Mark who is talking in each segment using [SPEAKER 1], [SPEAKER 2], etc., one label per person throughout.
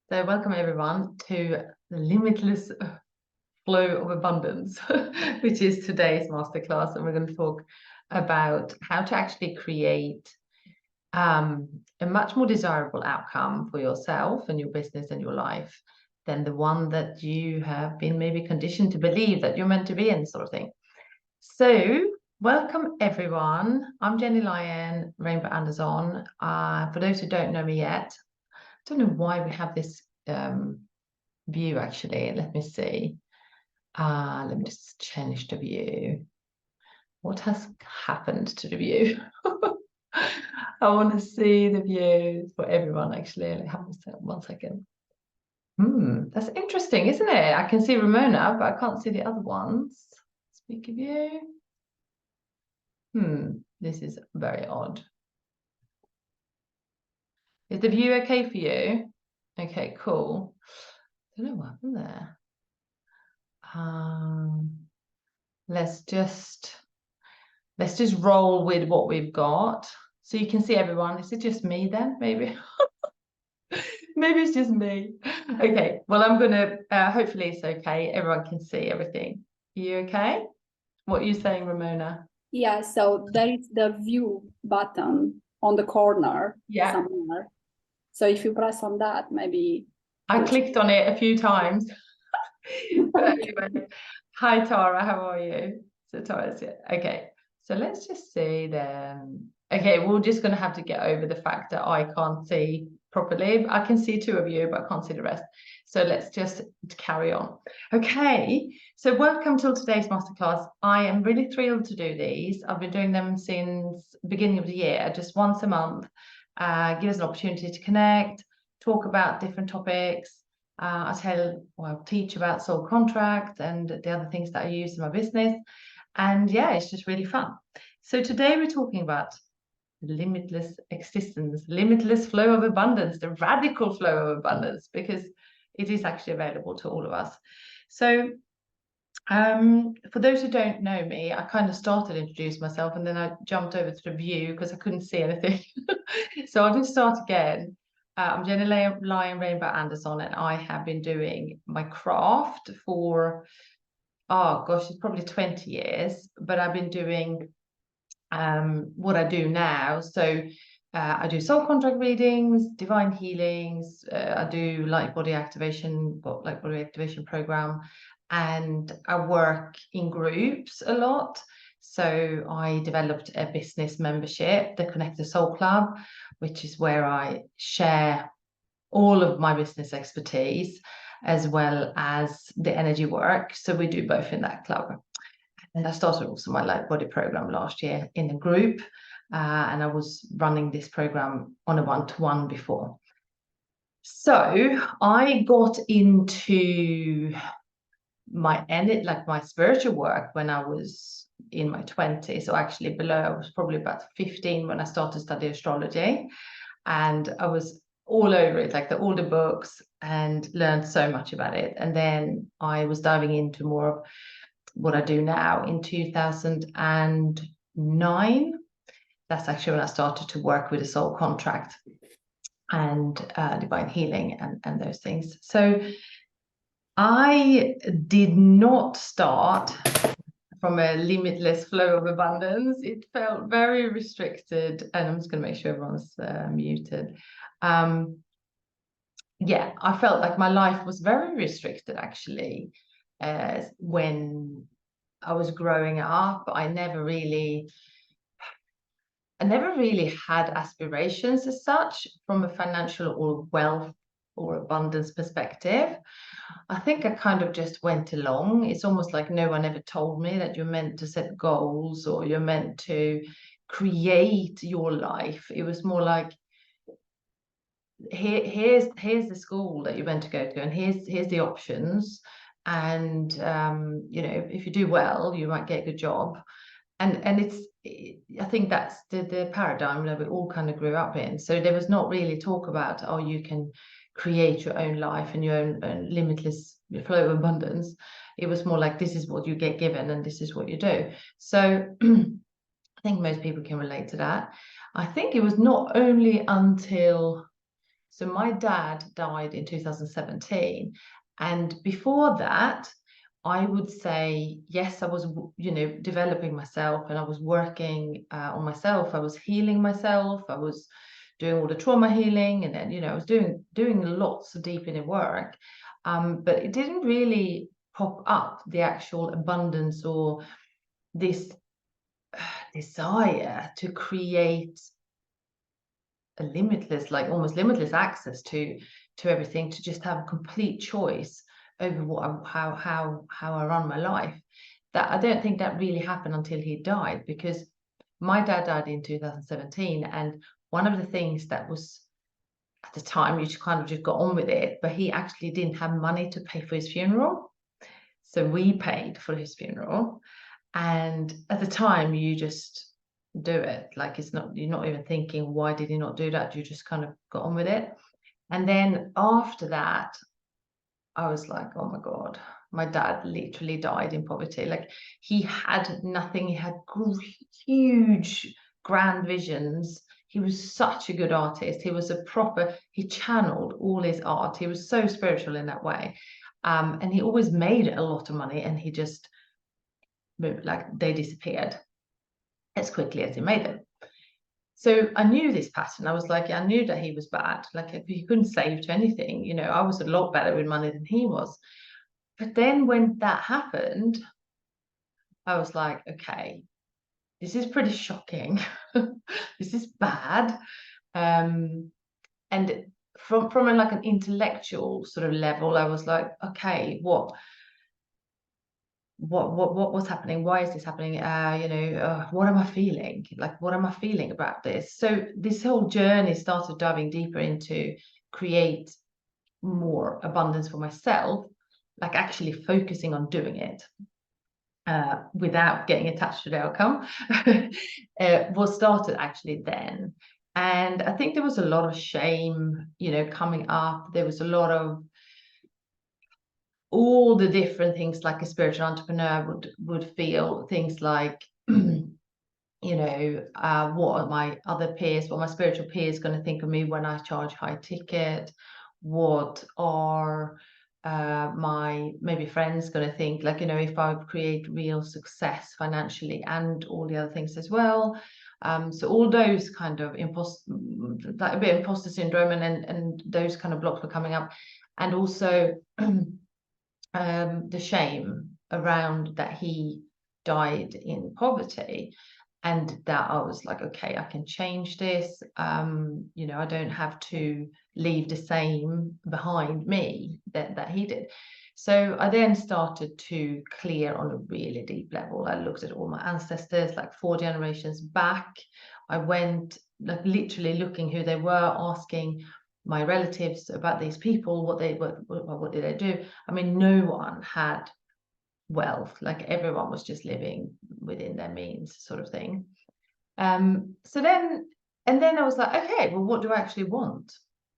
[SPEAKER 1] So welcome everyone to the Limitless Flow of Abundance, which is today's masterclass. And we're going to talk about how to actually create a much more desirable outcome for yourself and your business and your life than the one that you have been maybe conditioned to believe that you're meant to be in, sort of thing. So welcome everyone. I'm Jenny Lyon, Rainbow Anderson. For those who don't know me yet, I don't know why we have this view actually. Let me see. Let me just change the view. What has happened to the view? I want to see the views for everyone actually. One second. That's interesting, isn't it? I can see Ramona, but I can't see the other ones. Speaker view. This is very odd. Is the view okay for you? Okay, cool. I don't know what happened there. Let's just roll with what we've got. So you can see everyone. Is it just me then? Maybe. Maybe it's just me. Okay. Well, I'm gonna hopefully it's okay. Everyone can see everything. Are you okay? What are you saying, Ramona?
[SPEAKER 2] Yeah, so there is the view button on the corner somewhere. So if you press on that, maybe
[SPEAKER 1] I clicked on it a few times. But anyway, hi Tara, how are you? So Tara's here. Okay, so let's just see then. Okay, we're just going to have to get over the fact that I can't see properly. I can see two of you, but I can't see the rest. So let's just carry on. Okay, so welcome to today's masterclass. I am really thrilled to do these. I've been doing them since the beginning of the year, just once a month. Give us an opportunity to connect, talk about different topics. I'll teach about soul contract and the other things that I use in my business. And yeah, it's just really fun. So today we're talking about limitless existence, limitless flow of abundance, the radical flow of abundance, because it is actually available to all of us. So for those who don't know me, I kind of started to introduce myself and then I jumped over to the view because I couldn't see anything. So I'll just start again. I'm Jenny Lyon Rainbow Anderson, and I have been doing my craft for, oh gosh, it's probably 20 years, but I've been doing what I do now. So I do soul contract readings, divine healings, I do light body activation program, and I work in groups a lot. So I developed a business membership, the Connect the Soul Club, which is where I share all of my business expertise as well as the energy work. So we do both in that club. And I started also my light body program last year in a group, and I was running this program on a one-to-one before. So I got into my spiritual work when I was in my 20s. So actually I was probably about 15 when I started studying astrology, and I was all over it, like all the books, and learned so much about it. And then I was diving into more of what I do now in 2009. That's actually when I started to work with a soul contract and divine healing and those things. So I did not start from a limitless flow of abundance. It felt very restricted, and I'm just going to make sure everyone's muted. Yeah, I felt like my life was very restricted actually when I was growing up. I never really had aspirations as such from a financial or wealth or abundance perspective. I think I kind of just went along. It's almost like no one ever told me that you're meant to set goals or you're meant to create your life. It was more like, here's the school that you're meant to go to, and here's the options. And if you do well, you might get a good job. And I think that's the paradigm that we all kind of grew up in. So there was not really talk about, oh, you can create your own life and your own limitless flow of abundance. It was more like, this is what you get given and this is what you do. So I think most people can relate to that. I think it was not only until So my dad died in 2017. And before that, I would say, yes, I was, developing myself, and I was working on myself. I was healing myself. I was doing all the trauma healing, and then, I was doing lots of deep inner work. But it didn't really pop up the actual abundance or this desire to create a limitless, like almost limitless access to everything, to just have complete choice over how I run my life. That I don't think that really happened until he died, because my dad died in 2017, and one of the things that was, at the time, you just kind of just got on with it, but he actually didn't have money to pay for his funeral, so we paid for his funeral. And at the time, you just do it. Like, you're not even thinking, why did he not do that? You just kind of got on with it. And then after that, I was like, oh my God, my dad literally died in poverty. Like, he had nothing. He had huge, grand visions. He was such a good artist. He channeled all his art. He was so spiritual in that way. And he always made a lot of money, and he just, like, they disappeared as quickly as he made them. So I knew this pattern. I was like, I knew that he was bad. Like, he couldn't save to anything. I was a lot better with money than he was. But then when that happened, I was like, okay, this is pretty shocking. This is bad. And from like an intellectual sort of level, I was like, okay, what's happening? Why is this happening? What am I feeling? Like, what am I feeling about this? So this whole journey started diving deeper into create more abundance for myself, like actually focusing on doing it without getting attached to the outcome. Was started actually then. And I think there was a lot of shame, coming up. There was a lot of all the different things, like a spiritual entrepreneur would feel, things like what are my other peers, what my spiritual peers going to think of me when I charge high ticket? What are my maybe friends going to think, like, if I create real success financially and all the other things as well. So all those kind of a bit imposter syndrome and those kind of blocks were coming up. And also the shame around that he died in poverty, and that I was like, okay, I can change this. I don't have to leave the same behind me that he did. So I then started to clear on a really deep level. I looked at all my ancestors, like 4 generations back. I went, like, literally looking who they were, asking my relatives about these people, what did they do? I mean, no one had wealth. Like, everyone was just living within their means, sort of thing. So then I was like, okay, well, what do I actually want?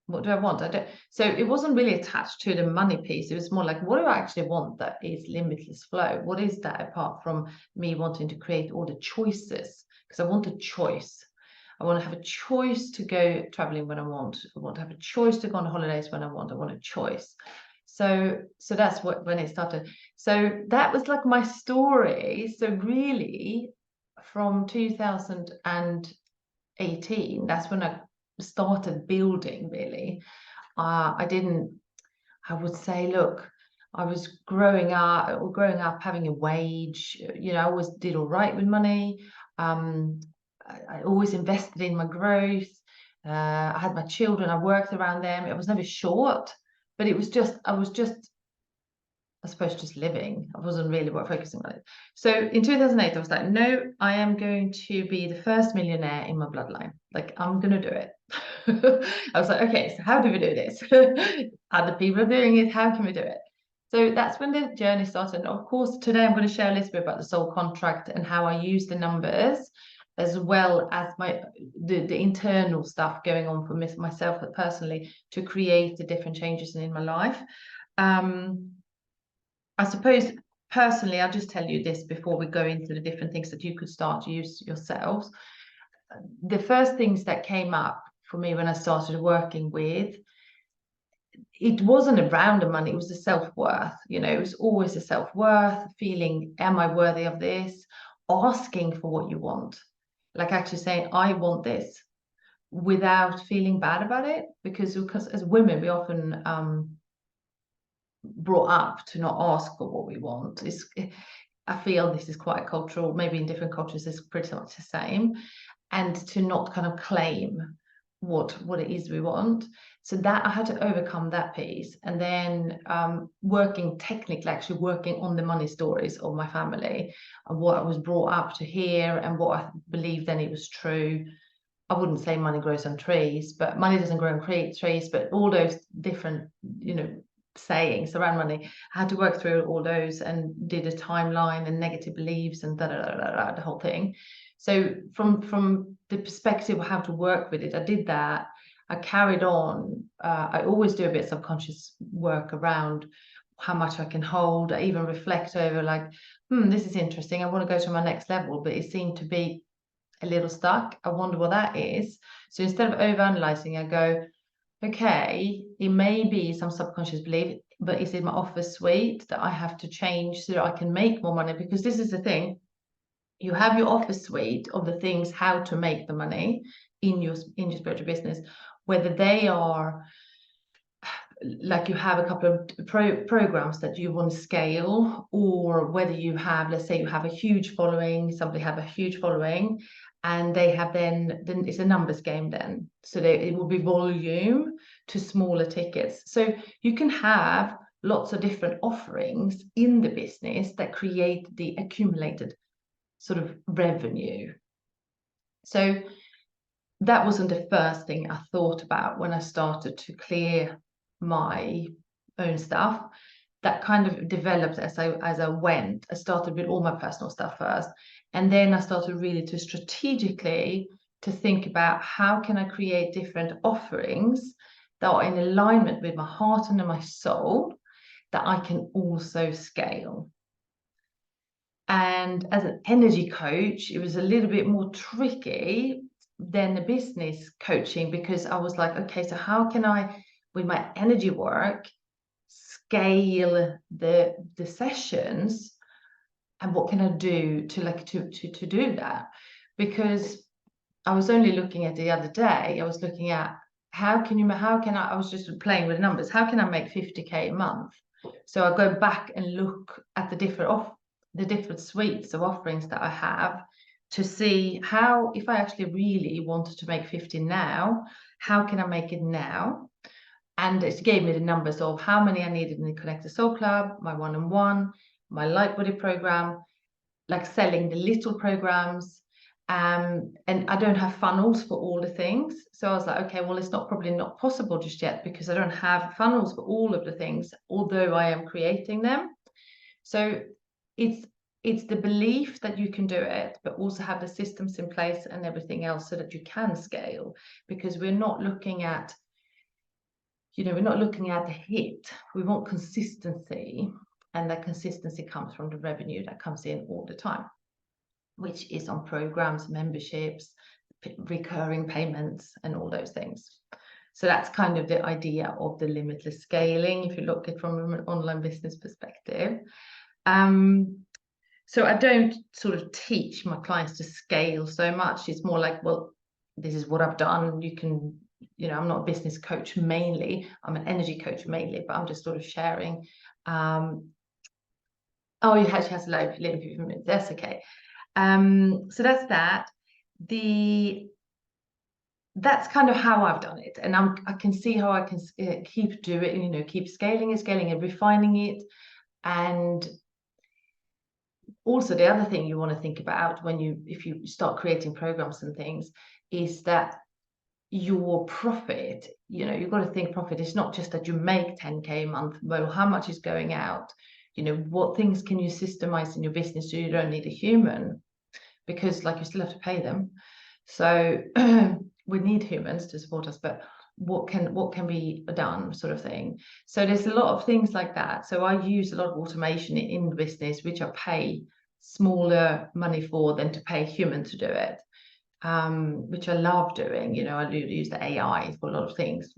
[SPEAKER 1] What do I want? So it wasn't really attached to the money piece. It was more like, what do I actually want that is limitless flow? What is that, apart from me wanting to create all the choices? Because I want a choice. I want to have a choice to go traveling when I want. I want to have a choice to go on holidays when I want. I want a choice. So that's when it started. So that was like my story. So really, from 2018, that's when I started building, really. I would say, look, I was growing up having a wage. I always did all right with money. I always invested in my growth. I had my children, I worked around them. I was never short, but I was just, I suppose, just living. I wasn't really focusing on it. So in 2008, I was like, no, I am going to be the first millionaire in my bloodline. Like, I'm going to do it. I was like, okay, so how do we do this? Other people are doing it. How can we do it? So that's when the journey started. And of course, today I'm going to share a little bit about the soul contract and how I use the numbers, as well as the internal stuff going on for myself personally, to create the different changes in my life. I suppose personally, I'll just tell you this before we go into the different things that you could start to use yourselves. The first things that came up for me when I started working with, it wasn't around the money, it was the self-worth. You know, it was always a self-worth feeling, am I worthy of this? Asking for what you want, like actually saying, I want this, without feeling bad about it, because as women we often brought up to not ask for what we want. I feel this is quite cultural, maybe in different cultures it's pretty much the same, and to not kind of claim what it is we want. So that I had to overcome that piece, and then working technically, actually working on the money stories of my family and what I was brought up to hear and what I believed then it was true. I wouldn't say money grows on trees, but money doesn't grow on trees, but all those different, you know, sayings around money, I had to work through all those and did a timeline and negative beliefs and the whole thing. So from the perspective of how to work with it, I did that. I carried on. I always do a bit of subconscious work around how much I can hold. I even reflect over like, this is interesting. I want to go to my next level, but it seemed to be a little stuck. I wonder what that is. So instead of overanalyzing, I go, okay, it may be some subconscious belief, but is it my office suite that I have to change so that I can make more money? Because this is the thing. You have your office suite of the things how to make the money in your spiritual business, whether they are like you have a couple of programs that you want to scale, or whether you have, let's say you have a huge following, somebody have a huge following, and they have then it's a numbers game then. So it will be volume to smaller tickets. So you can have lots of different offerings in the business that create the accumulated sort of revenue. So that wasn't the first thing I thought about when I started to clear my own stuff. That kind of developed as I went. I started with all my personal stuff first, and then I started really to strategically to think about how can I create different offerings that are in alignment with my heart and my soul that I can also scale. And as an energy coach, it was a little bit more tricky than the business coaching, because I was like, okay, so how can I, with my energy work, scale the sessions, and what can I do to do that? Because I was only looking at the other day, I was looking at I was just playing with numbers, how can I make 50k a month? So I go back and look at the different suites of offerings that I have to see how, if I actually really wanted to make 50 now, how can I make it now? And it gave me the numbers of how many I needed in the Connect the Soul Club, my one-on-one, my light body program, like selling the little programs. And I don't have funnels for all the things. So I was like, okay, well, it's probably not possible just yet, because I don't have funnels for all of the things, although I am creating them. So it's the belief that you can do it, but also have the systems in place and everything else so that you can scale, because we're not looking at, we're not looking at the hit. We want consistency, and that consistency comes from the revenue that comes in all the time, which is on programs, memberships, recurring payments, and all those things. So that's kind of the idea of the limitless scaling, if you look at it from an online business perspective. So I don't sort of teach my clients to scale so much. It's more like, well, this is what I've done. You can, I'm not a business coach mainly. I'm an energy coach mainly, but I'm just sort of sharing. Oh, you actually has a little few minutes. That's okay. So that's that. That's kind of how I've done it, and I can see how I can keep doing, keep scaling and refining it. And also the other thing you want to think about if you start creating programs and things, is that your profit, you've got to think profit. It's not just that you make 10k a month. Well, how much is going out? What things can you systemize in your business so you don't need a human, because like you still have to pay them. So we need humans to support us, but what can be done, sort of thing. So there's a lot of things like that. So I use a lot of automation in the business, which I pay smaller money for than to pay a human to do it. which I love doing. You know, I do use the AI for a lot of things,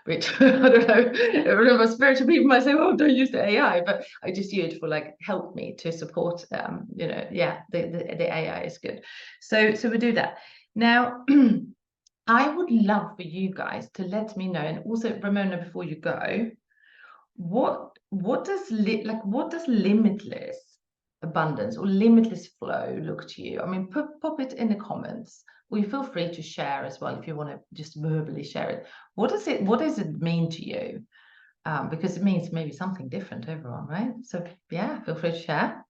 [SPEAKER 1] which I don't know, remember spiritual people might say, oh, don't use the AI, but I just use it for like help me to support you know, yeah, the AI is good. So we do that. Now I would love for you guys to let me know, and also Ramona, before you go, what does limitless abundance or limitless flow look to you? I mean, pop it in the comments, or you feel free to share as well if you want to just verbally share it. What does it mean to you? Because it means maybe something different to everyone, right? So yeah, feel free to share.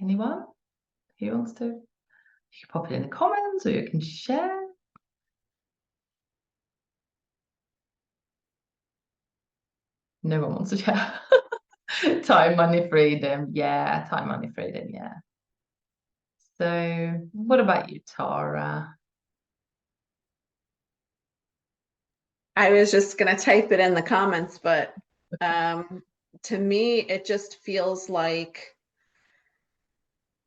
[SPEAKER 1] Anyone who wants to? You can pop it in the comments, or you can share. No one wants to share. Time, money, freedom. Yeah, time, money, freedom. Yeah. So what about you, Tara?
[SPEAKER 3] I was just going to type it in the comments, but to me, it just feels like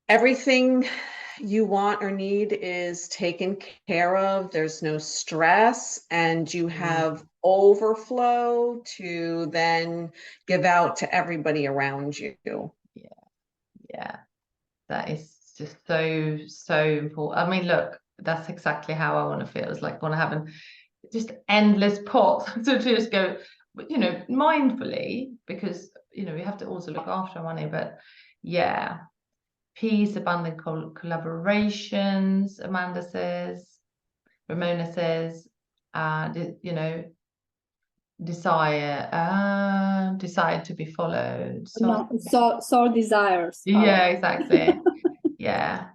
[SPEAKER 3] everything you want or need is taken care of. There's no stress, and you have overflow to then give out to everybody around you.
[SPEAKER 1] Yeah, that is just so important. I mean, look, that's exactly how I want to feel. It's like want to have just endless pots to just go, you know, mindfully, because you know we have to also look after our money. But yeah, peace, abundant collaborations. Amanda says, Ramona says, you know, desire to be followed.
[SPEAKER 2] No, so desires.
[SPEAKER 1] Yeah, exactly. Yeah.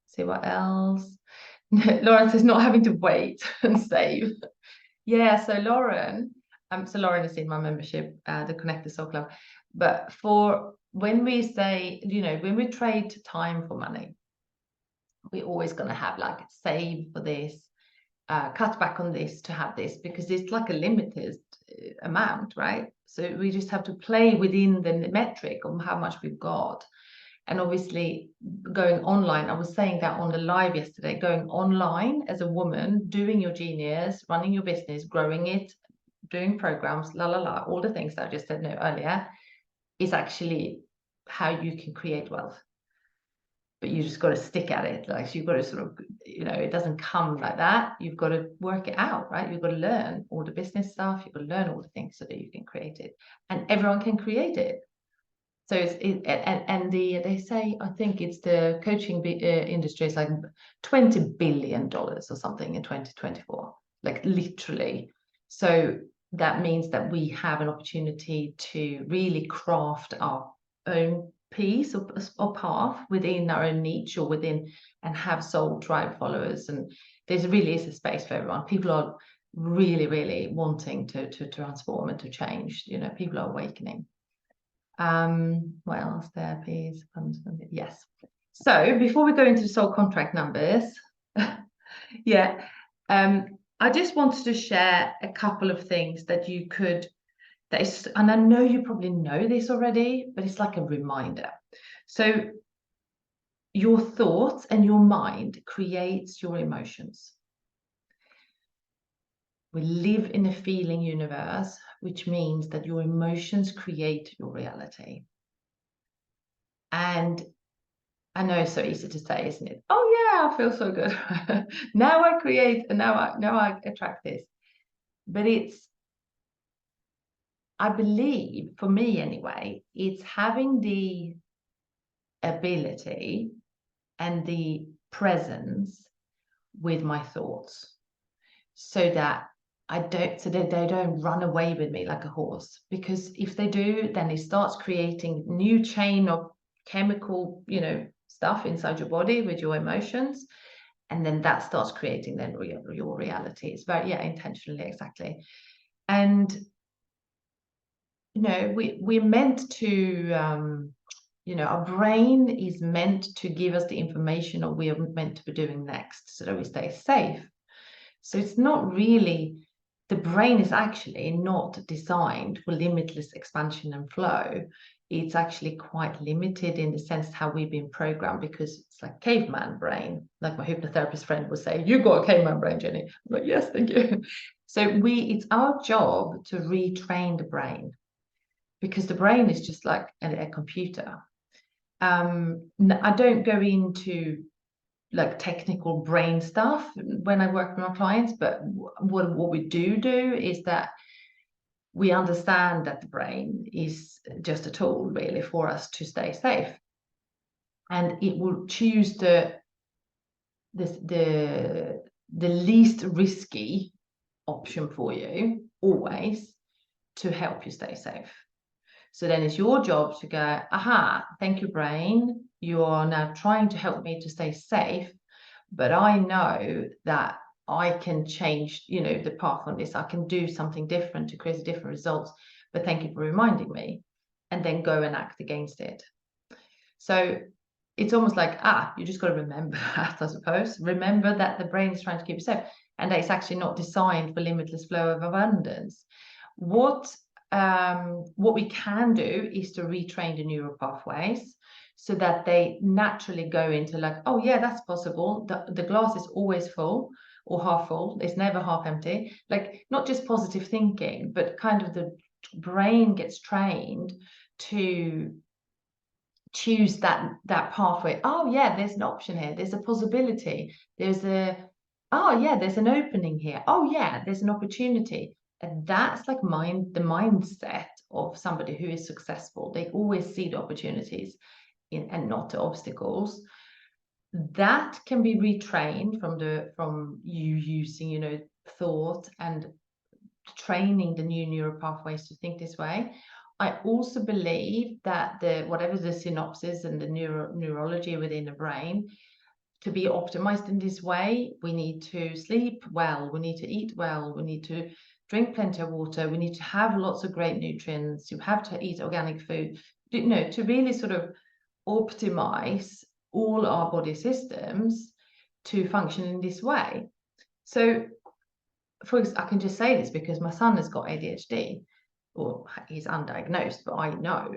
[SPEAKER 1] See what else. Lauren says not having to wait and save. Yeah, so Lauren has seen my membership, the Connect the Soul Club. But for when we say, you know, when we trade time for money, we're always going to have like save for this, cut back on this to have this, because it's like a limited amount, right? So we just have to play within the metric of how much we've got. And obviously going online, I was saying that on the live yesterday, going online as a woman, doing your genius, running your business, growing it, doing programs, all the things that I just said earlier, is actually how you can create wealth. But you just got to stick at it. Like you've got to sort of, you know, it doesn't come like that. You've got to work it out, right? You've got to learn all the business stuff. You've got to learn all the things so that you can create it. And everyone can create it. So they say, I think it's the coaching industry is like $20 billion or something in 2024, like literally. So that means that we have an opportunity to really craft our own piece or path within our own niche or within, and have soul tribe followers. And there really is a space for everyone. People are really wanting to transform and to change. You know, people are awakening. What else there, please? Yes. So before we go into the soul contract numbers, yeah, I just wanted to share a couple of things that you could, and I know you probably know this already, but it's like a reminder. So your thoughts and your mind creates your emotions. We live in a feeling universe, which means that your emotions create your reality. And I know it's so easy to say, isn't it? Oh yeah, I feel so good. Now I create, and now I attract this. But I believe, for me anyway, it's having the ability and the presence with my thoughts, so that they don't run away with me like a horse. Because if they do, then it starts creating new chain of chemical, you know, stuff inside your body with your emotions, and then that starts creating then your reality. It's very intentionally, exactly. And you know, we're meant to you know, our brain is meant to give us the information of what we are meant to be doing next so that we stay safe. So it's not really, the brain is actually not designed for limitless expansion and flow. it's actually quite limited in the sense how we've been programmed, because it's like caveman brain. Like my hypnotherapist friend would say, you got a caveman brain, Jenny. I'm like, yes, thank you. So it's our job to retrain the brain, because the brain is just like a computer. I don't go into like technical brain stuff when I work with my clients, but what we do is that we understand that the brain is just a tool really for us to stay safe, and it will choose the least risky option for you always to help you stay safe. So then it's your job to go, aha, thank you, brain. You are now trying to help me to stay safe, but I know that I can change, the path on this. I can do something different to create different results, but thank you for reminding me, and then go and act against it. So it's almost like, you just got to remember that, I suppose. Remember that the brain is trying to keep you safe, and that it's actually not designed for limitless flow of abundance. What we can do is to retrain the neural pathways so that they naturally go into like, oh yeah, that's possible. The glass is always full or half full. It's never half empty. Like, not just positive thinking, but kind of the brain gets trained to choose that pathway. Oh yeah, there's an option here. There's a possibility. There's an opening here. Oh yeah, there's an opportunity. And that's like the mindset of somebody who is successful. They always see the opportunities and not the obstacles. That can be retrained from you using, thought and training the new neural pathways to think this way. I also believe that whatever the synapses and the neurology within the brain, to be optimized in this way, we need to sleep well, we need to eat well, we need to drink plenty of water, we need to have lots of great nutrients, you have to eat organic food, to really sort of optimize all our body systems to function in this way. So I can just say this because my son has got ADHD, or he's undiagnosed, but I know.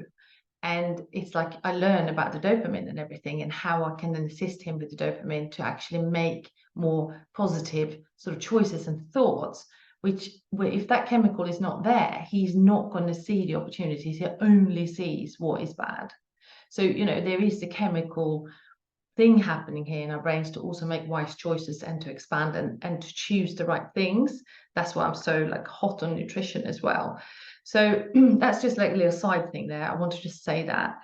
[SPEAKER 1] And it's like I learn about the dopamine and everything, and how I can then assist him with the dopamine to actually make more positive sort of choices and thoughts, which, if that chemical is not there, he's not going to see the opportunities. He only sees what is bad. So, there is the chemical thing happening here in our brains to also make wise choices and to expand and to choose the right things. That's why I'm so like hot on nutrition as well. So that's just like a little side thing there. I want to just say that.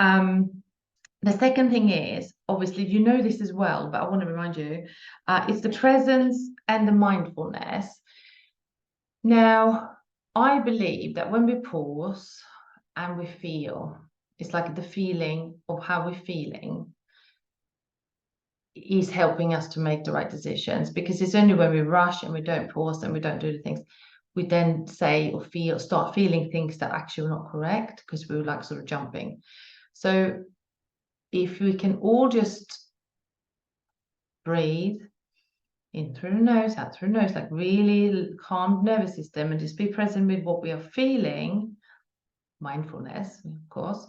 [SPEAKER 1] The second thing is, obviously, this as well, but I want to remind you, it's the presence and the mindfulness. Now, I believe that when we pause and we feel, it's like the feeling of how we're feeling is helping us to make the right decisions, because it's only when we rush and we don't pause and we don't do the things, we then say or start feeling things that actually are not correct, because we were like sort of jumping. So if we can all just breathe in through the nose, out through the nose, like really calm nervous system, and just be present with what we are feeling, mindfulness, of course,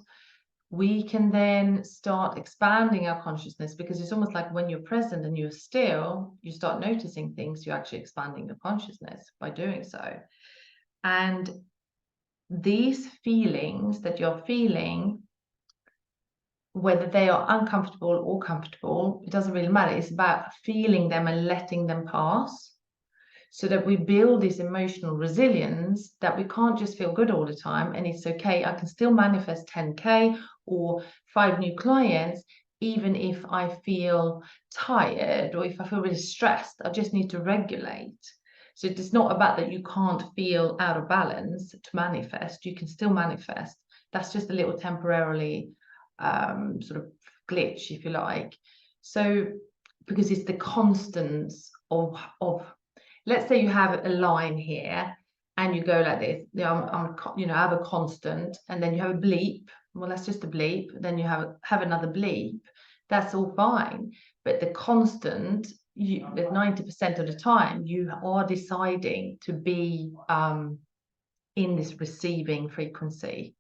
[SPEAKER 1] we can then start expanding our consciousness, because it's almost like when you're present and you're still, you start noticing things, you're actually expanding your consciousness by doing so. And these feelings that you're feeling, whether they are uncomfortable or comfortable, it doesn't really matter. It's about feeling them and letting them pass, so that we build this emotional resilience that we can't just feel good all the time. And it's okay, I can still manifest 10K or 5 new clients, even if I feel tired or if I feel really stressed. I just need to regulate. So it's not about that you can't feel out of balance to manifest. You can still manifest. That's just a little temporarily sort of glitch, if you like. So because it's the constants of let's say you have a line here and you go like this, I have a constant, and then you have a bleep. Well, that's just a bleep. Then you have another bleep. That's all fine. But the constant, that 90% of the time, you are deciding to be in this receiving frequency.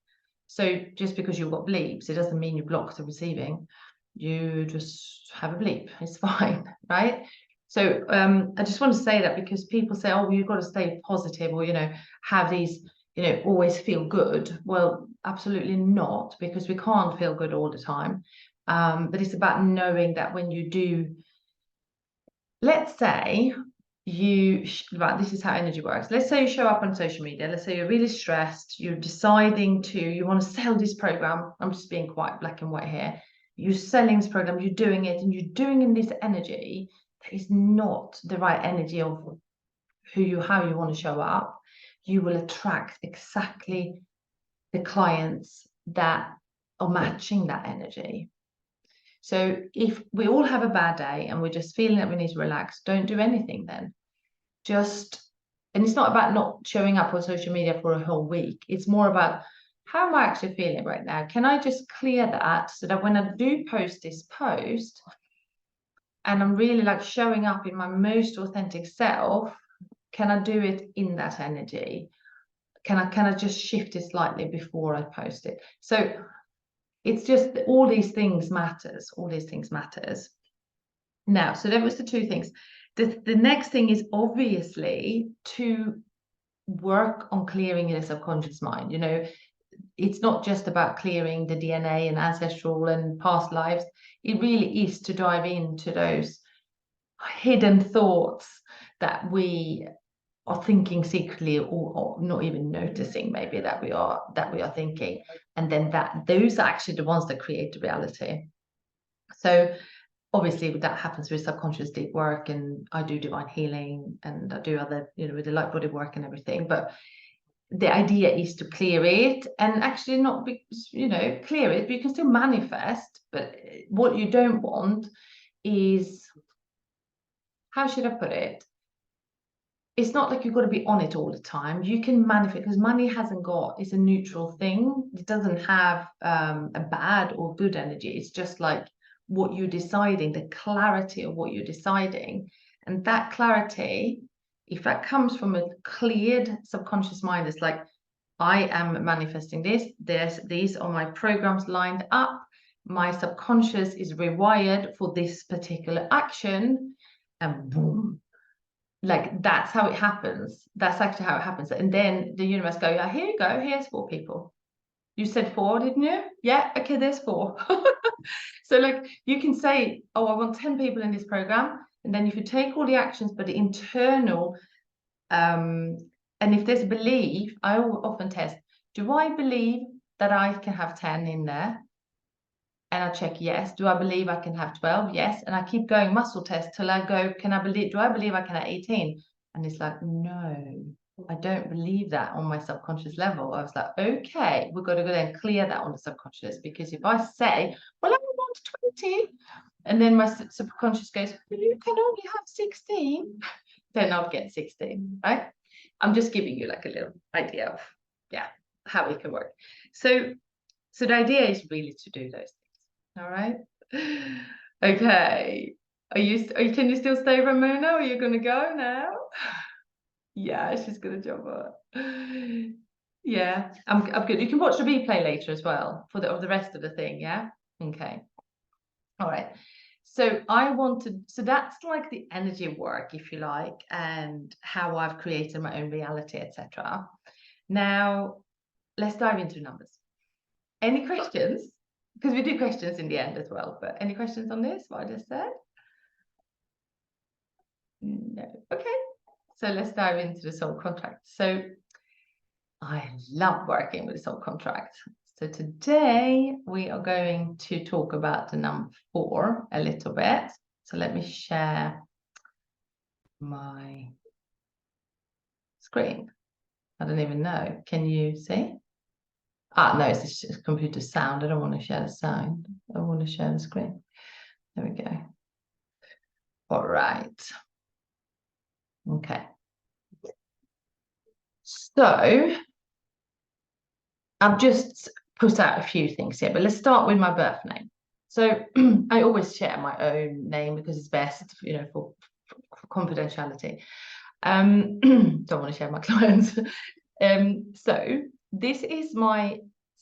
[SPEAKER 1] So just because you've got bleeps, it doesn't mean you block the receiving. You just have a bleep. It's fine, right? So I just want to say that, because people say, oh, well, you've got to stay positive, or, you know, have these, you know, always feel good. Well, absolutely not, because we can't feel good all the time. But it's about knowing that when you do, let's say right, this is how energy works. Let's say you show up on social media. Let's say you're really stressed. You're deciding you want to sell this program. I'm just being quite black and white here. You're selling this program, you're doing it, and you're doing in this energy that is not the right energy of how you want to show up. You will attract exactly the clients that are matching that energy. So if we all have a bad day and we're just feeling that we need to relax, don't do anything then. And it's not about not showing up on social media for a whole week. It's more about, how am I actually feeling right now? Can I just clear that, so that when I do post this post and I'm really like showing up in my most authentic self, can I do it in that energy? Can I just shift it slightly before I post it? So it's just all these things matters. All these things matters. Now, so that was the two things. The next thing is obviously to work on clearing your subconscious mind. You know, it's not just about clearing the DNA and ancestral and past lives. It really is to dive into those hidden thoughts that we are thinking secretly, or not even noticing maybe that we are thinking, and then those are actually the ones that create the reality. So obviously that happens with subconscious deep work, and I do divine healing, and I do other, you know, with the light body work and everything. But the idea is to clear it, and actually not be, you know, clear it, but you can still manifest. But what you don't want is, how should I put it? It's not like you've got to be on it all the time. You can manifest, because money it's a neutral thing. It doesn't have a bad or good energy. It's just like what you're deciding, the clarity of what you're deciding. And that clarity, if that comes from a cleared subconscious mind, it's like, I am manifesting this. These are my programs lined up. My subconscious is rewired for this particular action, and boom. Like, that's how it happens. That's actually how it happens. And then the universe go, yeah, here you go. Here's 4 people. You said 4, didn't you? Yeah. Okay, there's 4. So like, you can say, oh, I want 10 people in this program. And then if you take all the actions, but the internal, and if there's belief, I often test, do I believe that I can have 10 in there? And I check yes. Do I believe I can have 12? Yes. And I keep going muscle test till I go, do I believe I can have 18? And it's like, no, I don't believe that on my subconscious level. I was like, okay, we've got to go there and clear that on the subconscious, because if I say, well, I want 20, and then my subconscious goes, well, you can only have 16, then I'll get 16, right? I'm just giving you like a little idea of, yeah, how it can work. So the idea is really to do those. All right. Okay. Can you still stay, Ramona? Or are you going to go now? Yeah, she's going to jump up. Yeah, I'm good. You can watch the replay later as well for the rest of the thing. Yeah. Okay. All right. So so that's like the energy work, if you like, and how I've created my own reality, etc. Now, let's dive into numbers. Any questions? Because we do questions in the end as well, but any questions on this, what I just said? No. Okay, so let's dive into the soul contract. So I love working with the soul contract. So today we are going to talk about the number 4 a little bit. So let me share my screen. I don't even know. Can you see? No, it's just computer sound. I don't want to share the sound. I want to share the screen. There we go. All right. Okay. So I've just put out a few things here, but let's start with my birth name. So I always share my own name because it's best, you know, for confidentiality. Don't want to share my clients. So this is my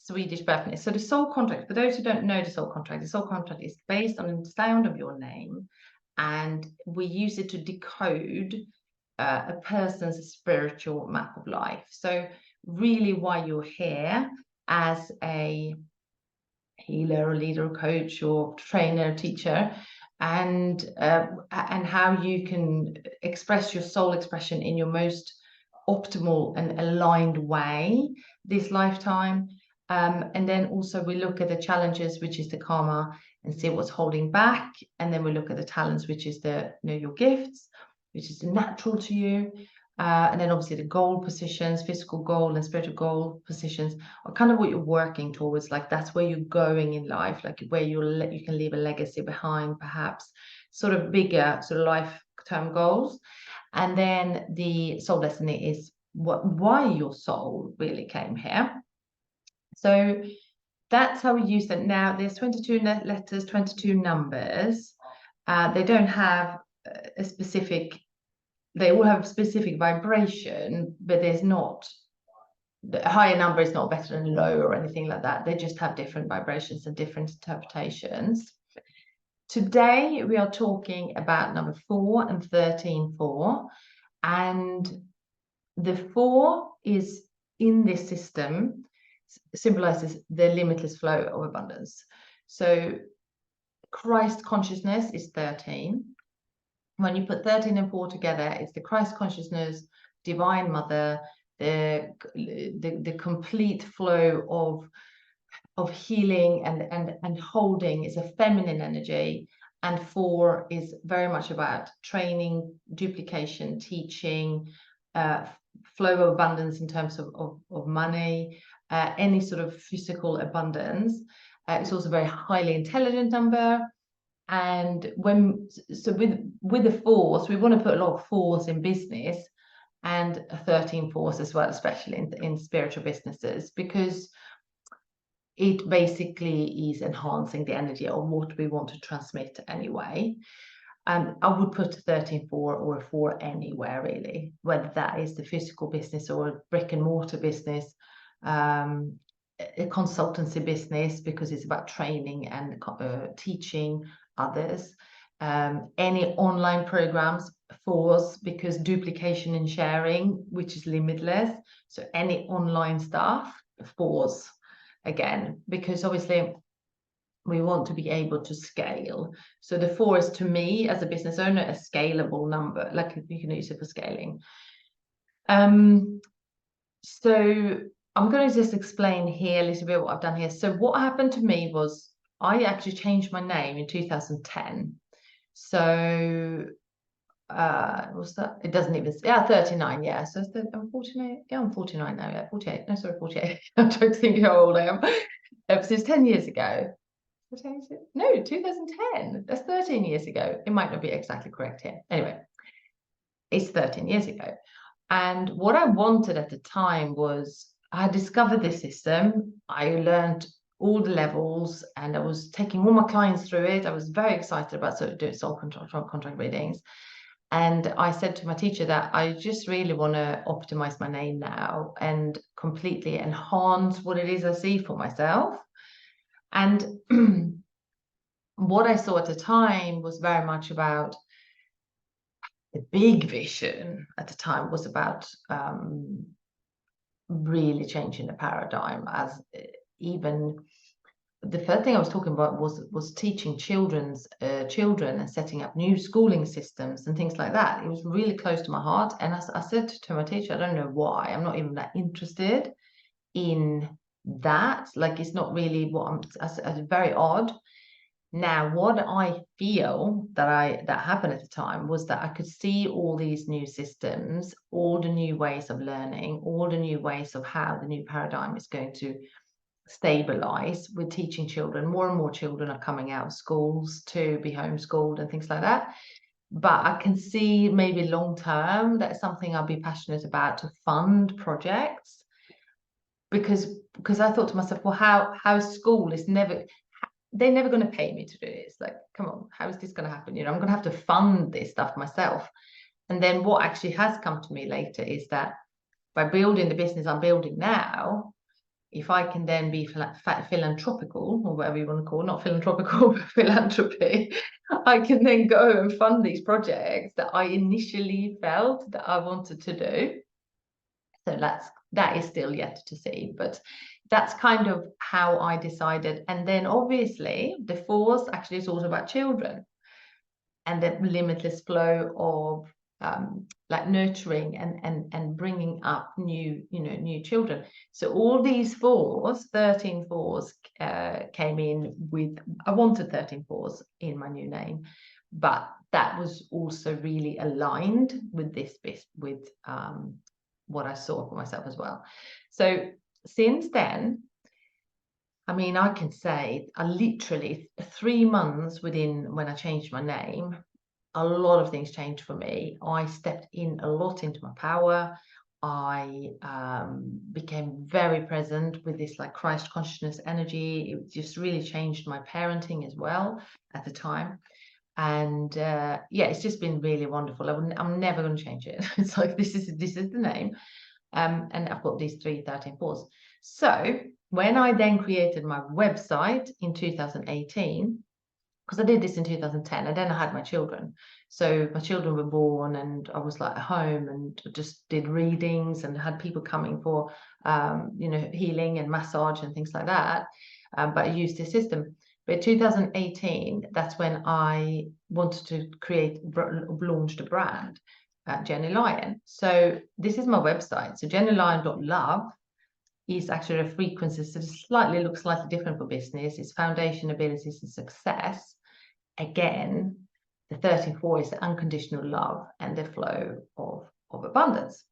[SPEAKER 1] Swedish birth. So the soul contract, for those who don't know the soul contract is based on the sound of your name, and we use it to decode a person's spiritual map of life. So really why you're here as a healer or leader or coach or trainer, teacher, and how you can express your soul expression in your most optimal and aligned way this lifetime. And then also we look at the challenges, which is the karma, and see what's holding back. And then we look at the talents, which is the, you know, your gifts, which is natural to you. And then obviously the goal positions, physical goal and spiritual goal positions are kind of what you're working towards. Like that's where you're going in life, like where you can leave a legacy behind, perhaps sort of bigger sort of lifetime goals. And then the soul destiny is why your soul really came here. So that's how we use them. Now there's 22 letters, 22 numbers. They don't have a specific, they all have specific vibration, but there's not, the higher number is not better than low or anything like that. They just have different vibrations and different interpretations. Today we are talking about number 4 and 13-4, and the 4 is in this system symbolizes the limitless flow of abundance. So Christ consciousness is 13. When you put 13 and 4 together, it's the Christ consciousness, divine mother, the complete flow of healing and holding is a feminine energy. And 4 is very much about training, duplication, teaching, flow of abundance in terms of money, any sort of physical abundance. It's also a very highly intelligent number. And with the 4s, we want to put a lot of 4s in business, and 13-4s as well, especially in spiritual businesses, because it basically is enhancing the energy of what we want to transmit anyway. And I would put a 13-4 or a 4 anywhere, really, whether that is the physical business or a brick and mortar business, a consultancy business, because it's about training and teaching others, any online programs, 4s, because duplication and sharing, which is limitless. So any online stuff, 4s again, because obviously we want to be able to scale. So the 4 is, to me as a business owner, a scalable number, like you can use it for scaling. So I'm going to just explain here a little bit what I've done here. So what happened to me was I actually changed my name in 2010. So what's that? It doesn't even, 39, yeah. So I'm 49, yeah, I'm 49 now, yeah, 48, no, sorry, 48. I'm trying to think how old I am. So it's 10 years ago. No, 2010, that's 13 years ago. It might not be exactly correct here. Anyway, it's 13 years ago. And what I wanted at the time was, I discovered this system. I learned all the levels, and I was taking all my clients through it. I was very excited about sort of doing soul contract readings. And I said to my teacher that I just really want to optimize my name now and completely enhance what it is I see for myself. And what I saw at the time was very much about the big vision at the time was about really changing the paradigm, as even the first thing I was talking about was teaching children and setting up new schooling systems and things like that. It was really close to my heart. And I said to my teacher, I don't know why, I'm not even that interested in that. Like, it's not really what I said, very odd. Now, what I feel that happened at the time was that I could see all these new systems, all the new ways of learning, all the new ways of how the new paradigm is going to stabilize with teaching children. More and more children are coming out of schools to be homeschooled and things like that. But I can see maybe long term that's something I'll be passionate about, to fund projects, because I thought to myself, well, how school is never, they're never going to pay me to do it. It's like, come on, how is this going to happen? You know, I'm going to have to fund this stuff myself. And then what actually has come to me later is that by building the business I'm building now, if I can then be philanthropical, or whatever you want to call it, not philanthropical, but philanthropy, I can then go and fund these projects that I initially felt that I wanted to do. So that is still yet to see, but that's kind of how I decided. And then obviously the fourth actually is also about children, and the limitless flow of like nurturing and bringing up new children. So all these 13 fours came in with, I wanted 13 fours in my new name, but that was also really aligned with what I saw for myself as well. So since then, I mean, I can say I literally 3 months within when I changed my name, a lot of things changed for me. I stepped in a lot into my power. I became very present with this like Christ consciousness energy. It just really changed my parenting as well at the time. And yeah, it's just been really wonderful. I'm never going to change it. It's like this is the name. And I've got these 13 fours. So when I then created my website in 2018, because I did this in 2010, and then I had my children. So my children were born, and I was like at home and just did readings and had people coming for healing and massage and things like that. But I used this system. But in 2018, that's when I wanted to launched a brand, Jenny Lion. So this is my website. So jennylion.love is actually a frequency, so it looks slightly different for business. It's foundation, abilities, and success. Again, the 34 is the unconditional love and the flow of abundance.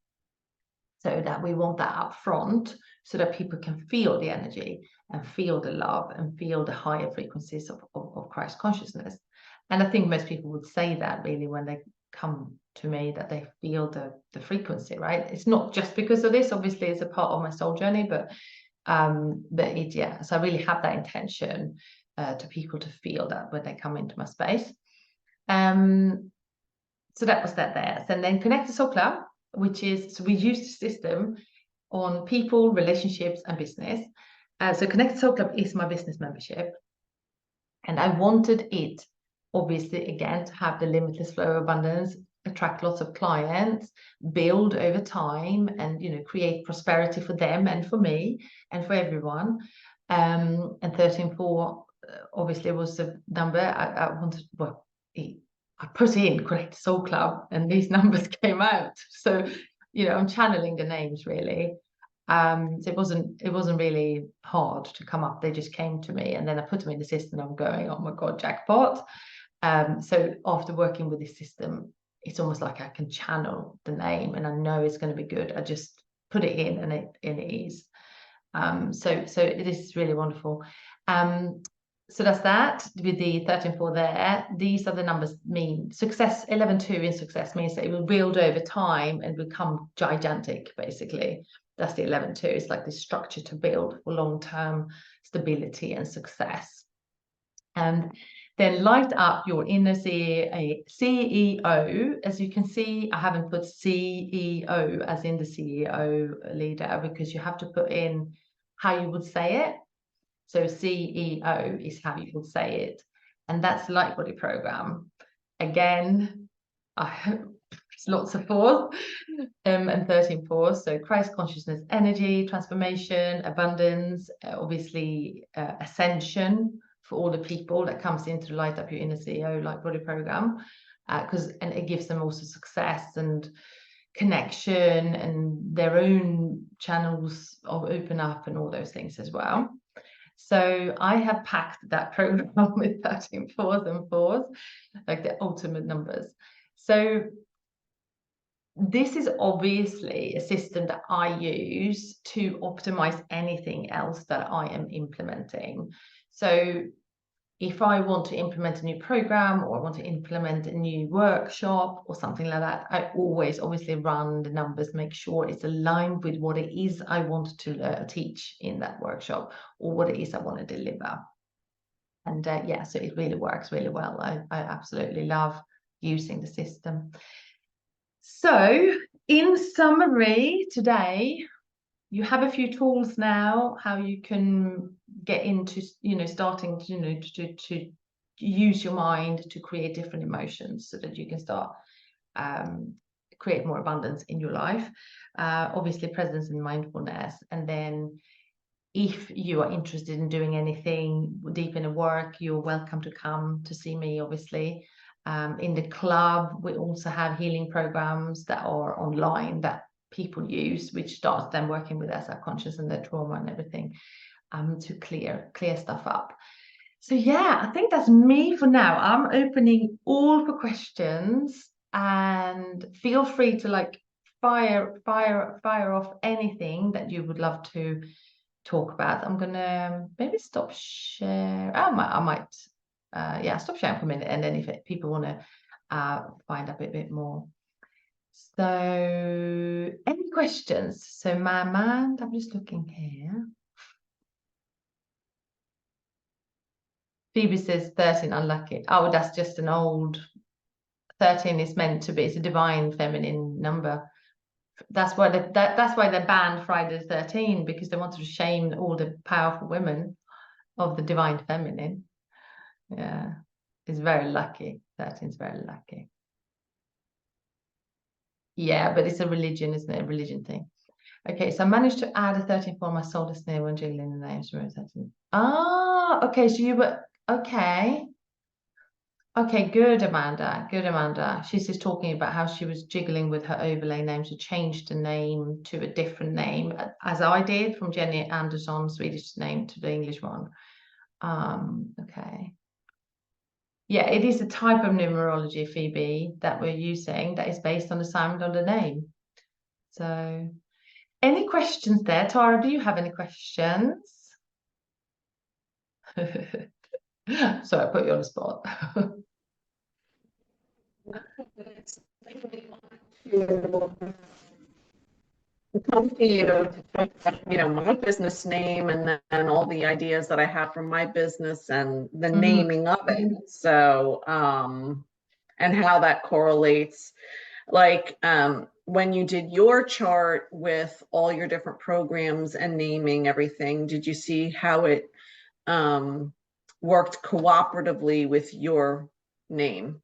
[SPEAKER 1] So that we want that up front so that people can feel the energy and feel the love and feel the higher frequencies of Christ consciousness. And I think most people would say that really when they come to me, that they feel the frequency, right? It's not just because of this, obviously it's a part of my soul journey, but it's, yeah, so I really have that intention to people to feel that when they come into my space. So that was that there. And then Connected Soul Club, which is, so we use the system on people, relationships, and business. So Connected Soul Club is my business membership. And I wanted it, obviously, again, to have the limitless flow of abundance, attract lots of clients, build over time, and create prosperity for them and for me and for everyone. And 13.4 obviously was the number I wanted. Well, I put in Connected Soul Club, and these numbers came out. So I'm channeling the names really. So it wasn't really hard to come up. They just came to me, and then I put them in the system. I'm going, oh my God, jackpot. So after working with this system, it's almost like I can channel the name, and I know it's going to be good. I just put it in, and it is. So this is really wonderful. So that's that with the 13.4 there. These are the numbers mean success. 11.2 in success means that it will build over time and become gigantic, basically. That's the 11.2. It's like this structure to build for long-term stability and success. And then light up your inner CEO. As you can see, I haven't put CEO as in the CEO leader, because you have to put in how you would say it. So CEO is how you would say it. And that's Light Body Program. Again, I hope lots of fours and 13 fours. So Christ consciousness, energy, transformation, abundance, obviously ascension for all the people that comes in to light up your inner CEO Light Body Program, and it gives them also success and connection and their own channels of open up and all those things as well. So I have packed that program with 13 fours and fours, like the ultimate numbers. So this is obviously a system that I use to optimize anything else that I am implementing. So if I want to implement a new program, or I want to implement a new workshop or something like that, I always obviously run the numbers, make sure it's aligned with what it is I want to teach in that workshop, or what it is I want to deliver. And yeah, so it really works really well. I absolutely love using the system. So in summary today, you have a few tools now how you can get into, starting to use your mind to create different emotions so that you can start create more abundance in your life. Obviously presence and mindfulness. And then if you are interested in doing anything deep in the work, you're welcome to come to see me, obviously. In the club, we also have healing programs that are online that people use, which starts them working with their subconscious and their trauma and everything, to clear stuff up. So yeah, I think that's me for now. I'm opening all for questions, and feel free to like fire off anything that you would love to talk about. I'm gonna maybe stop share. I might stop sharing for a minute, and then if people want to find out a bit more. So any questions? So my mind, I'm just looking here. Phoebe says 13 unlucky. Oh, that's just an old 13 is meant to be. It's a divine feminine number. That's why that's why they banned Friday the 13th, because they wanted to shame all the powerful women of the divine feminine. Yeah, it's very lucky. 13 is very lucky. Yeah, but it's a religion, isn't it? A religion thing. Okay, so I managed to add a 13 for my soul listener when jiggling the names. Ah, okay, so you were okay. Okay, good, Amanda. Good, Amanda. She's just talking about how she was jiggling with her overlay name to change the name to a different name, as I did, from Jenny Andersson, Swedish name, to the English one. Okay. Yeah, it is a type of numerology, Phoebe, that we're using that is based on the sound of the name. So, any questions there? Tara, do you have any questions? So I put you on the spot.
[SPEAKER 3] Come to you to talk about, my business name, and then all the ideas that I have from my business and the naming of it. So, and how that correlates. Like, when you did your chart with all your different programs and naming everything, did you see how it worked cooperatively with your name?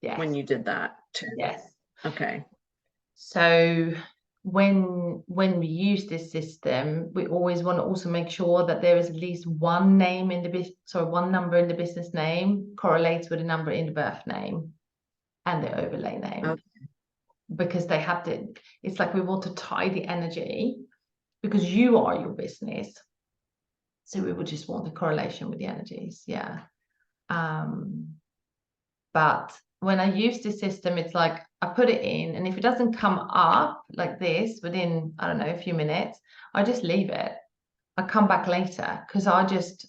[SPEAKER 1] Yes.
[SPEAKER 3] When you did that too?
[SPEAKER 1] Yes.
[SPEAKER 3] Okay.
[SPEAKER 1] So when we use this system, we always want to also make sure that there is at least one name in the one number in the business name correlates with a number in the birth name and the overlay name. Okay. Because they have to, it's like we want to tie the energy, because you are your business. So we would just want the correlation with the energies. Yeah. But when I use this system, it's like I put it in, and if it doesn't come up like this within, I don't know, a few minutes, I just leave it. I come back later, because I just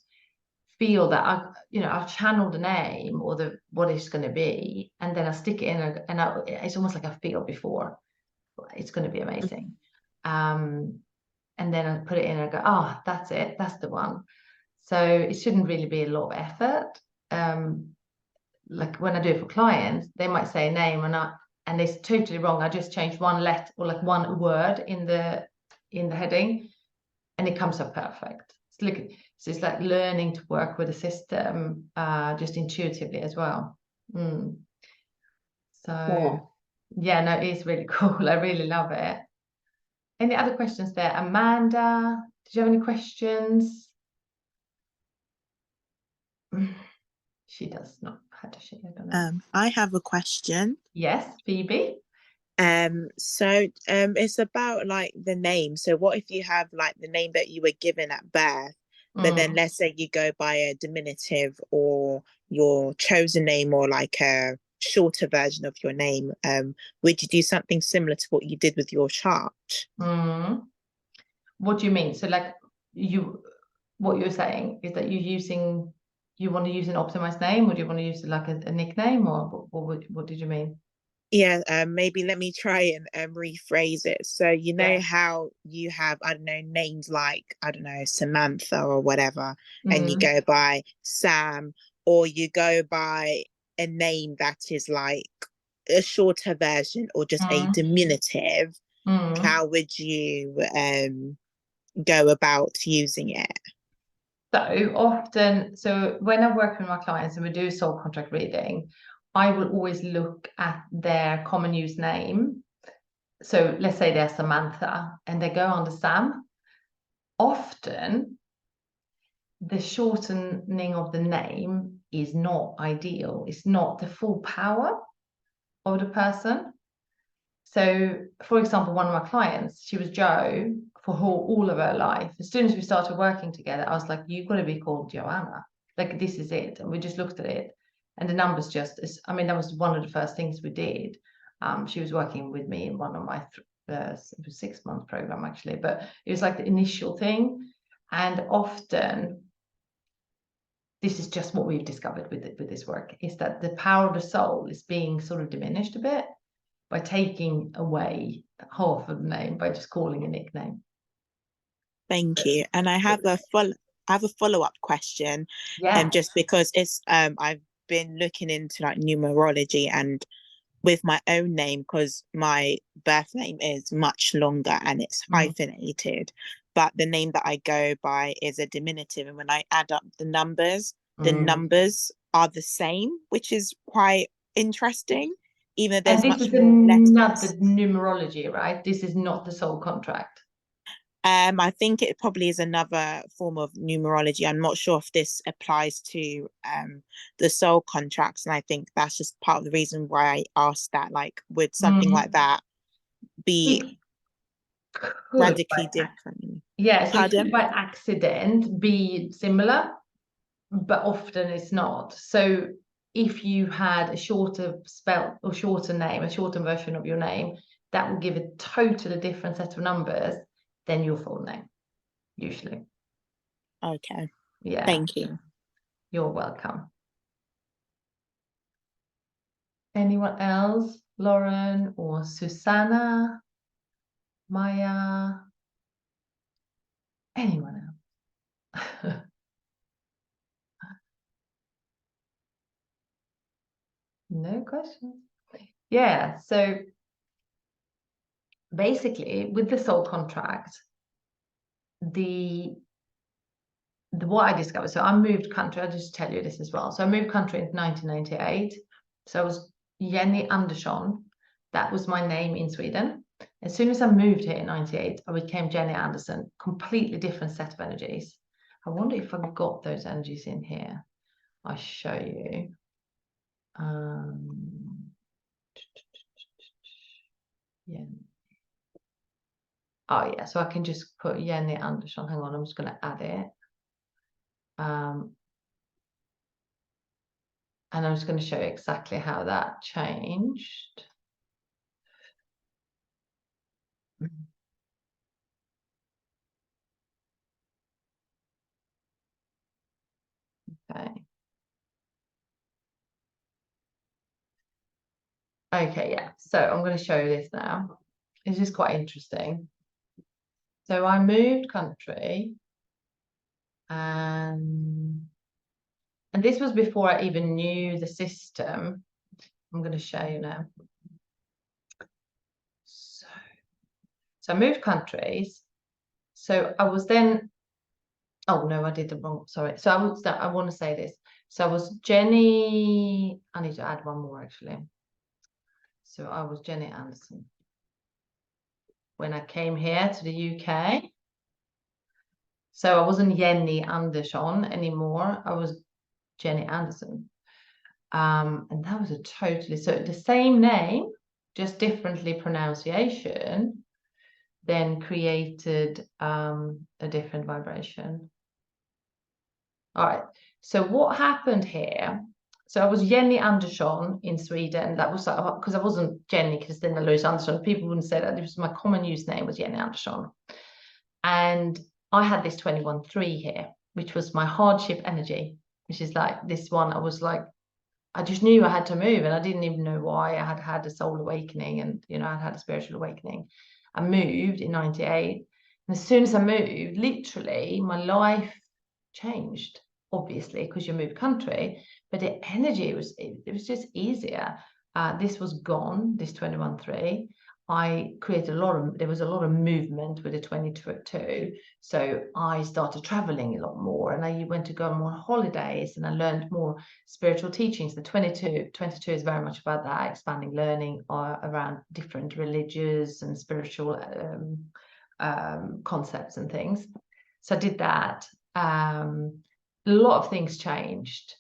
[SPEAKER 1] feel that I'll channel the name or what it's going to be, and then I stick it in, and it's almost like I feel before it's going to be amazing. And then I put it in and I go, oh, that's it, that's the one. So it shouldn't really be a lot of effort. Like when I do it for clients, they might say a name and it's totally wrong. I just changed one letter or like one word in the heading, and it comes up perfect. It's like learning to work with a system just intuitively as well. So cool. Yeah, no, it is really cool. I really love it. Any other questions there? Amanda, did you have any questions? She does not. How does she?
[SPEAKER 4] I have a question.
[SPEAKER 1] Yes, Phoebe.
[SPEAKER 4] So it's about like the name. So what if you have like the name that you were given at birth, but then let's say you go by a diminutive or your chosen name or like a shorter version of your name? Would you do something similar to what you did with your chart?
[SPEAKER 1] What do you mean? So like what you're saying is that you want to use an optimized name, or do you want to use like a nickname, or what did you mean?
[SPEAKER 4] Yeah, maybe let me try and rephrase it. So how you have, I don't know, names like, I don't know, Samantha or whatever, and you go by Sam, or you go by a name that is like a shorter version or just a diminutive. How would you go about using it?
[SPEAKER 1] So often, so when I work with my clients and we do soul contract reading, I will always look at their common use name. So let's say they're Samantha and they go under Sam. Often the shortening of the name is not ideal. It's not the full power of the person. So, for example, one of my clients, she was Jo for all of her life. As soon as we started working together, I was like, you've got to be called Joanna. Like, this is it. And we just looked at it. And the numbers just, I mean, that was one of the first things we did. She was working with me in one of my it was 6 month program, actually. But it was like the initial thing. And often, this is just what we've discovered with this work, is that the power of the soul is being sort of diminished a bit by taking away half of the name by just calling a nickname.
[SPEAKER 4] Thank you. And I have a follow-up question.
[SPEAKER 1] Yeah.
[SPEAKER 4] Just because it's I've been looking into like numerology, and with my own name, because my birth name is much longer and it's hyphenated, but the name that I go by is a diminutive, and when I add up the numbers are the same, which is quite interesting, even though there's much more letters.
[SPEAKER 1] Another numerology, right? This is not the soul contract.
[SPEAKER 4] I think it probably is another form of numerology. I'm not sure if this applies to the soul contracts, and I think that's just part of the reason why I asked that. Like, would something like that be radically different?
[SPEAKER 1] Yeah, so it could by accident be similar, but often it's not. So if you had a shorter spell or shorter name, a shorter version of your name, that will give a totally different set of numbers than your full name, usually.
[SPEAKER 4] Okay.
[SPEAKER 1] Yeah.
[SPEAKER 4] Thank you.
[SPEAKER 1] You're welcome. Anyone else? Lauren or Susanna? Maya? Anyone else? No questions. Yeah, so basically with the soul contract, what I discovered, so I moved country, I'll just tell you this as well. So I moved country in 1998. So I was Jenny Andersson. That was my name in Sweden. As soon as I moved here in 98, I became Jenny Andersson, completely different set of energies. I wonder if I've got those energies in here. I'll show you. Yeah. Oh yeah, so I can just put Jenny Andersson. Hang on, I'm just going to add it. And I'm just going to show you exactly how that changed. Okay. Okay, yeah. So I'm going to show you this now. This is quite interesting. So I moved country, and this was before I even knew the system. I'm going to show you now. So I moved countries. So I was then, oh no, I did the wrong, sorry. So I want to say this. So I was Jenny, I need to add one more actually. So I was Jenny Andersson. When I came here to the UK. So I wasn't Jenny Andersson anymore. I was Jenny Andersson. And that was a totally, so the same name, just differently pronunciation, then created a different vibration. All right. So what happened here? So I was Jenny Andersson in Sweden. That was because I wasn't Jenny Kristina Louise Andersson. People wouldn't say that. It was my common use name was Jenny Andersson. And I had this 21-3 here, which was my hardship energy, which is like this one. I was like, I just knew I had to move, and I didn't even know why. I had had a soul awakening, and I'd had a spiritual awakening. I moved in 98. And as soon as I moved, literally my life changed, obviously, because you moved country, but the energy was just easier. This was gone, this 21-3. I created there was a lot of movement with the 22. So I started traveling a lot more, and I went to go on more holidays, and I learned more spiritual teachings. The 22 is very much about that, expanding learning around different religious and spiritual concepts and things. So I did that. A lot of things changed.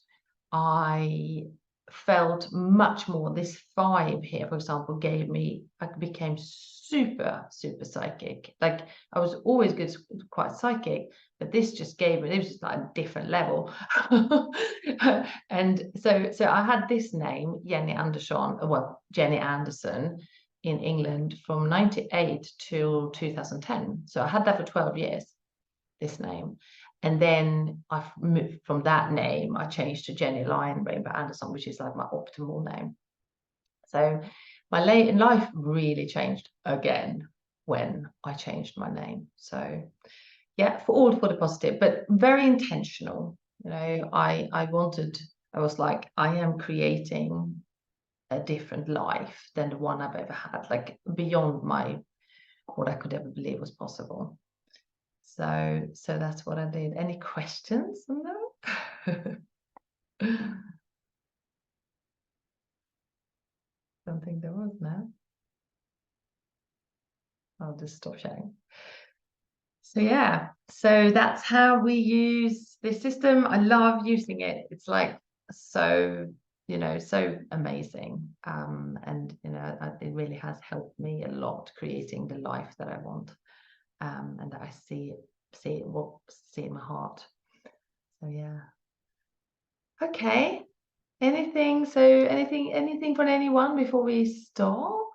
[SPEAKER 1] I felt much more, this vibe here, for example, gave me, I became super psychic. Like, I was always good, quite psychic, but this just gave me, it was just like a different level. And so I had this name, Jenny Andersson, well, Jenny Anderson, in England from 98 till 2010. So I had that for 12 years, this name. And then I moved from that name, I changed to Jenny Lyon Rainbow Anderson, which is like my optimal name. So my life really changed again when I changed my name. So yeah, for the positive, but very intentional. You know, I was like, I am creating a different life than the one I've ever had, like beyond what I could ever believe was possible. So that's what I did. Any questions on that? Don't think there was now. I'll just stop sharing. So yeah, so that's how we use this system. I love using it. It's like so, you know, so amazing. And you know, it really has helped me a lot creating the life that I want. And that I see in my heart. So yeah. Okay. Anything from anyone before we stop?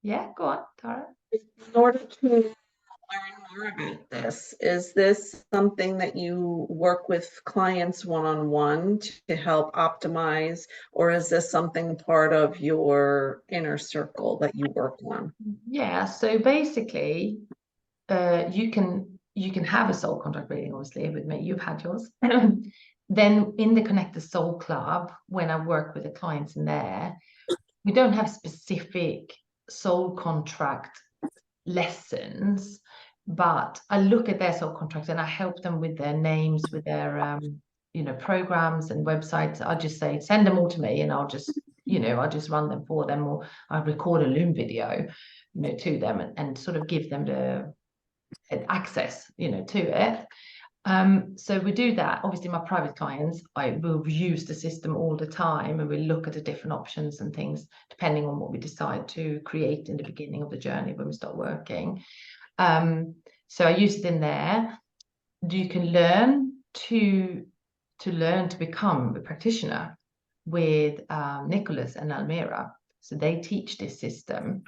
[SPEAKER 1] Yeah, go on, Tara.
[SPEAKER 3] In order to learn more about this, is this something that you work with clients one-on-one to help optimize, or is this something part of your inner circle that you work on?
[SPEAKER 1] Yeah, so basically, you can have a soul contract reading, obviously, with me. You've had yours. Then in the Connect the Soul Club, when I work with the clients in there, we don't have specific soul contract lessons, but I look at their soul contracts and I help them with their names, with their you know, programs and websites. I just say, send them all to me, and I'll just run them for them, or I record a Loom video, you know, to them, and sort of give them the access, you know, to it. So we do that. Obviously, my private clients, I will use the system all the time, and we look at the different options and things depending on what we decide to create in the beginning of the journey when we start working. So I use it in there. You can learn to become a practitioner with Nicholas and Almira. So they teach this system.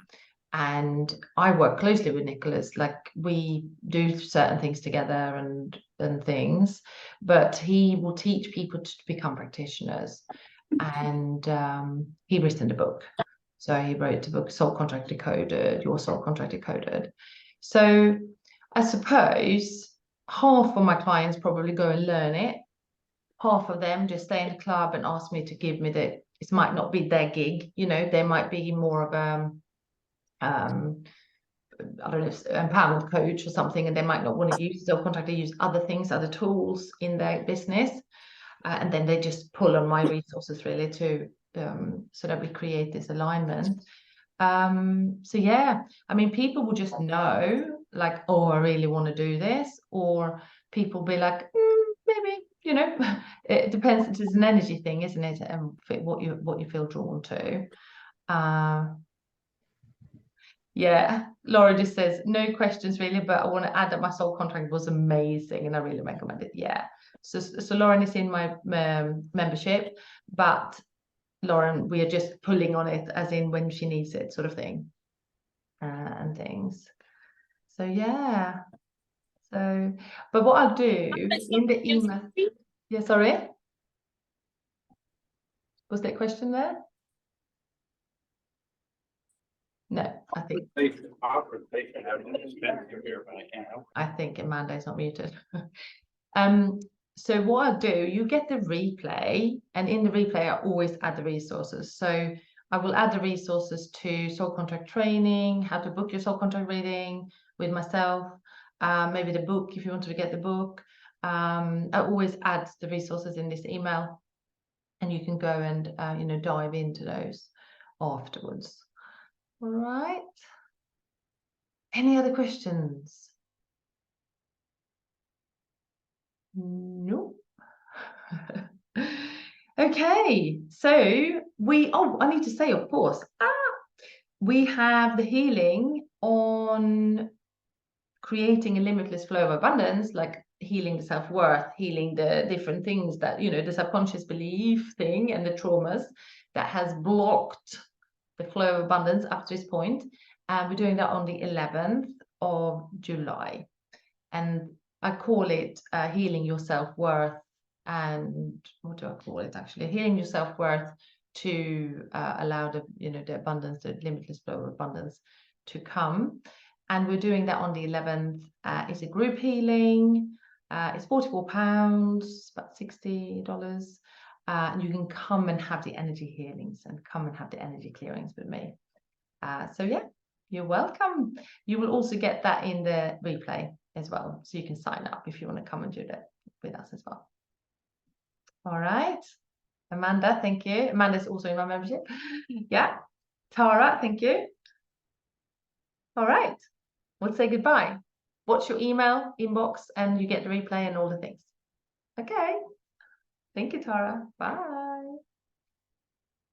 [SPEAKER 1] And I work closely with Nicholas, like we do certain things together and things, but he will teach people to become practitioners. And he written the book. So he wrote the book, Soul Contract Decoded, Your Soul Contract Decoded. So I suppose half of my clients probably go and learn it. Half of them just stay in the club and ask me to give me it might not be their gig, you know, they might be more of I don't know, empowerment coach or something, and they might not want to use soul contract, they use other things, other tools in their business, and then they just pull on my resources really to so that we create this alignment. So yeah, I mean, people will just know, like, oh, I really want to do this, or people be like, maybe, you know. It depends. It's an energy thing, isn't it? And what you feel drawn to. Yeah, Laura just says, no questions really, but I want to add that my soul contract was amazing and I really recommend it. Yeah. So Lauren is in my membership, but Lauren, we are just pulling on it as in when she needs it, sort of thing, and things. So yeah. So, but what I'll do in the email. Yeah, sorry. Was there a question there? No, I think Amanda is not muted. so what I'll do, you get the replay, and in the replay, I always add the resources. So I will add the resources to soul contract training, how to book your soul contract reading with myself, maybe the book, if you want to get the book. I always add the resources in this email, and you can go and, you know, dive into those afterwards. All right. Any other questions? No. Okay, so I need to say, of course, we have the healing on creating a limitless flow of abundance, like healing the self-worth, healing the different things that, you know, the subconscious belief thing and the traumas that has blocked the flow of abundance up to this point. And we're doing that on the 11th of July. And I call it healing your self-worth. And what do I call it actually? Healing your self-worth to allow the, you know, the abundance, the limitless flow of abundance to come. And we're doing that on the 11th. It's a group healing. It's £44, about $60. And you can come and have the energy healings and come and have the energy clearings with me. So yeah, you're welcome. You will also get that in the replay as well. So you can sign up if you want to come and do that with us as well. All right. Amanda, thank you. Amanda's also in my membership. Yeah. Tara, thank you. All right. We'll say goodbye. Watch your email inbox and you get the replay and all the things. Okay. Thank you, Tara. Bye.